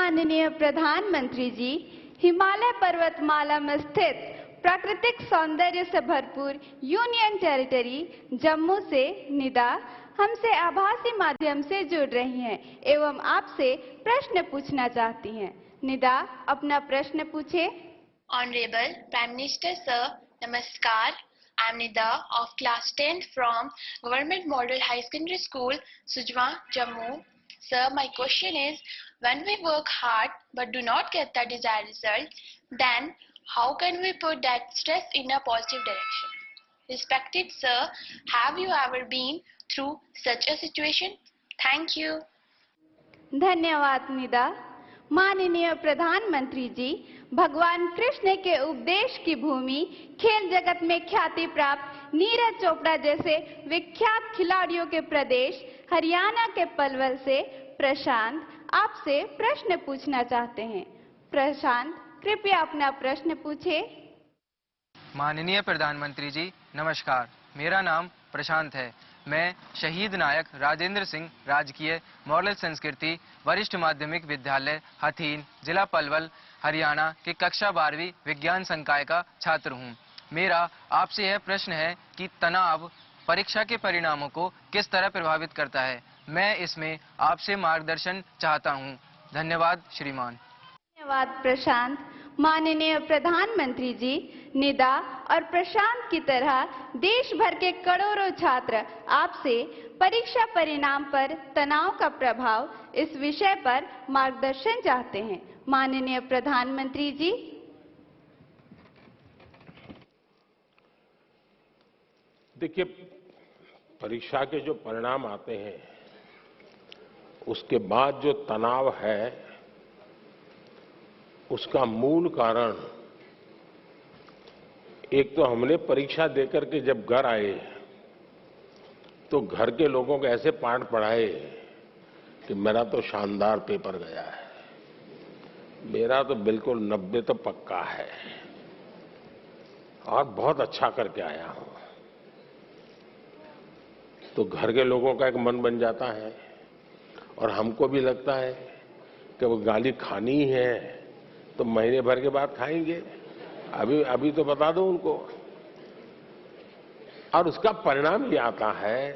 माननीय प्रधानमंत्री जी, हिमालय पर्वतमाला में स्थित प्राकृतिक सौंदर्य से भरपूर यूनियन टेरिटरी जम्मू से निदा हमसे आभासी माध्यम से जुड़ रही हैं एवं आपसे प्रश्न पूछना चाहती हैं। निदा, अपना प्रश्न पूछे। Honorable Prime Minister Sir, Namaskar. I am Nida of class 10 from Government Model High Secondary School, Sujwa, Jammu. Sir, my question is, when we work hard but do not get the desired result, then how can we put that stress in a positive direction? Respected Sir, have you ever been through such a situation? Thank you. धन्यवाद निदा। माननीय प्रधानमंत्री जी, भगवान कृष्ण के उपदेश की भूमि खेल जगत में ख्याति प्राप्त नीरज चोपड़ा जैसे विख्यात खिलाड़ियों के प्रदेश हरियाणा के पलवल से प्रशांत आपसे प्रश्न पूछना चाहते हैं। प्रशांत, कृपया अपना प्रश्न पूछे। माननीय प्रधानमंत्री जी, नमस्कार। मेरा नाम प्रशांत है। मैं शहीद नायक राजेंद्र सिंह राजकीय मॉडल संस्कृति वरिष्ठ माध्यमिक विद्यालय हथीन, जिला पलवल, हरियाणा के कक्षा 12वीं विज्ञान संकाय का छात्र हूं। मेरा आपसे यह प्रश्न है कि तनाव परीक्षा के परिणामों को किस तरह प्रभावित करता है। मैं इसमें आपसे मार्गदर्शन चाहता हूं। धन्यवाद श्रीमान। धन्यवाद प्रशांत। माननीय प्रधानमंत्री जी, निदा और प्रशांत की तरह देश भर के करोड़ों छात्र आपसे परीक्षा परिणाम पर तनाव का प्रभाव इस विषय पर मार्गदर्शन चाहते हैं। माननीय प्रधानमंत्री जी। देखिए, परीक्षा के जो परिणाम आते हैं उसके बाद जो तनाव है उसका मूल कारण एक तो हमने परीक्षा देकर के जब घर आए तो घर के लोगों को ऐसे पाठ पढ़ाए कि मेरा तो शानदार पेपर गया है, मेरा तो बिल्कुल 90 तो पक्का है और बहुत अच्छा करके आया हूं। तो घर के लोगों का एक मन बन जाता है और हमको भी लगता है कि वो गाली खानी है तो महीने भर के बाद खाएंगे, अभी तो बता दो उनको। और उसका परिणाम ये आता है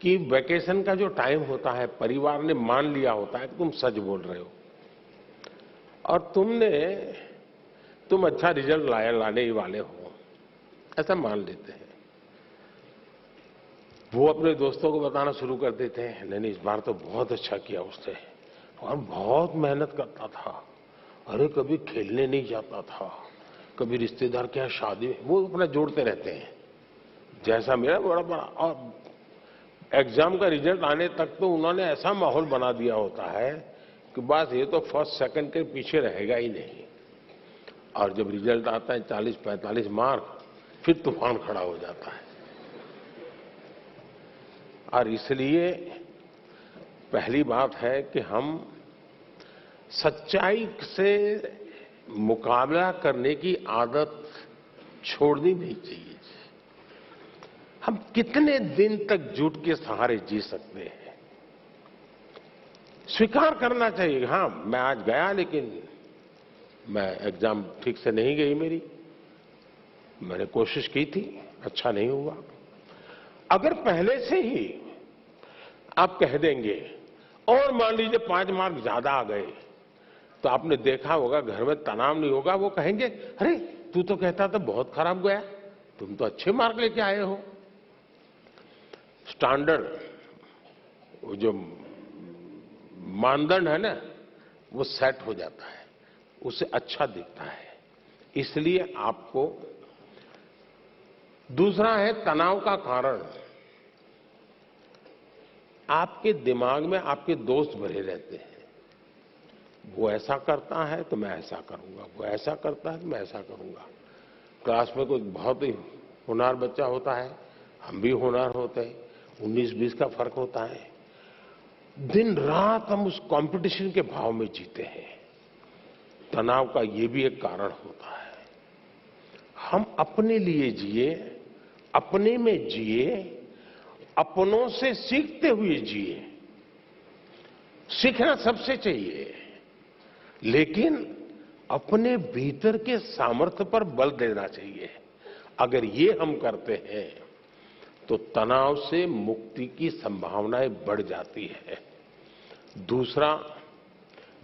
कि वैकेशन का जो टाइम होता है परिवार ने मान लिया होता है कि तुम सच बोल रहे हो और तुम अच्छा रिजल्ट लाने ही वाले हो, ऐसा मान लेते हैं। वो अपने दोस्तों को बताना शुरू कर देते हैं, नहीं इस बार तो बहुत अच्छा किया उसने और बहुत मेहनत करता था, अरे कभी खेलने नहीं जाता था, कभी रिश्तेदार के यहाँ शादी में, वो अपना जोड़ते रहते हैं जैसा मेरा बड़ा। और एग्जाम का रिजल्ट आने तक तो उन्होंने ऐसा माहौल बना दिया होता है कि बस ये तो फर्स्ट सेकंड के पीछे रहेगा ही नहीं। और जब रिजल्ट आता है 40-45 मार्क, फिर तूफान खड़ा हो जाता है। और इसलिए पहली बात है कि हम सच्चाई से मुकाबला करने की आदत छोड़नी नहीं चाहिए। हम कितने दिन तक झूठ के सहारे जी सकते हैं? स्वीकार करना चाहिए, हाँ मैं आज गया लेकिन मैं एग्जाम ठीक से नहीं गई मेरी, मैंने कोशिश की थी, अच्छा नहीं हुआ। अगर पहले से ही आप कह देंगे और मान लीजिए 5 मार्क ज्यादा आ गए तो आपने देखा होगा घर में तनाव नहीं होगा। वो कहेंगे अरे तू तो कहता था बहुत खराब गया, तुम तो अच्छे मार्क लेके आए हो। स्टैंडर्ड वो जो मानदंड है ना वो सेट हो जाता है, उससे अच्छा दिखता है। इसलिए आपको दूसरा है तनाव का कारण, आपके दिमाग में आपके दोस्त भरे रहते हैं। वो ऐसा करता है तो मैं ऐसा करूंगा, वो ऐसा करता है तो मैं ऐसा करूंगा। क्लास में कोई बहुत ही होनहार बच्चा होता है, हम भी होनहार होते हैं, 19-20 का फर्क होता है। दिन रात हम उस कंपटीशन के भाव में जीते हैं। तनाव का ये भी एक कारण होता है। हम अपने लिए जिए, अपने में जिए, अपनों से सीखते हुए जिए। सीखना सबसे चाहिए, लेकिन अपने भीतर के सामर्थ्य पर बल देना चाहिए। अगर ये हम करते हैं तो तनाव से मुक्ति की संभावनाएं बढ़ जाती है। दूसरा,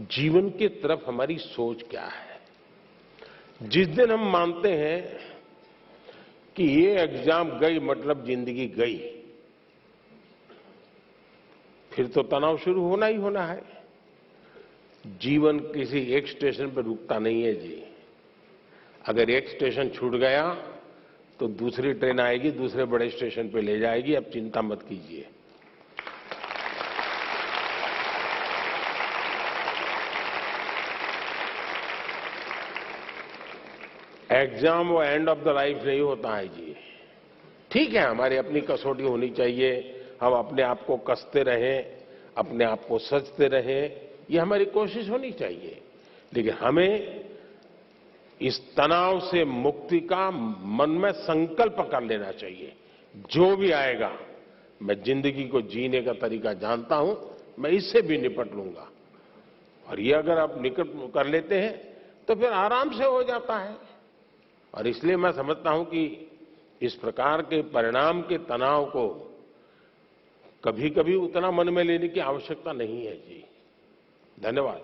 जीवन की तरफ हमारी सोच क्या है। जिस दिन हम मानते हैं कि ये एग्जाम गई मतलब जिंदगी गई, फिर तो तनाव शुरू होना ही होना है। जीवन किसी एक स्टेशन पर रुकता नहीं है जी। अगर एक स्टेशन छूट गया तो दूसरी ट्रेन आएगी, दूसरे बड़े स्टेशन पे ले जाएगी। अब चिंता मत कीजिए। एग्जाम वो एंड ऑफ द लाइफ नहीं होता है जी। ठीक है, हमारी अपनी कसौटी होनी चाहिए, हम अपने आप को कसते रहें, अपने आप को सचते रहें, ये हमारी कोशिश होनी चाहिए। लेकिन हमें इस तनाव से मुक्ति का मन में संकल्प कर लेना चाहिए। जो भी आएगा, मैं जिंदगी को जीने का तरीका जानता हूं, मैं इससे भी निपट लूंगा। और ये अगर आप निकट कर लेते हैं तो फिर आराम से हो जाता है। और इसलिए मैं समझता हूं कि इस प्रकार के परिणाम के तनाव को कभी कभी उतना मन में लेने की आवश्यकता नहीं है जी। धन्यवाद।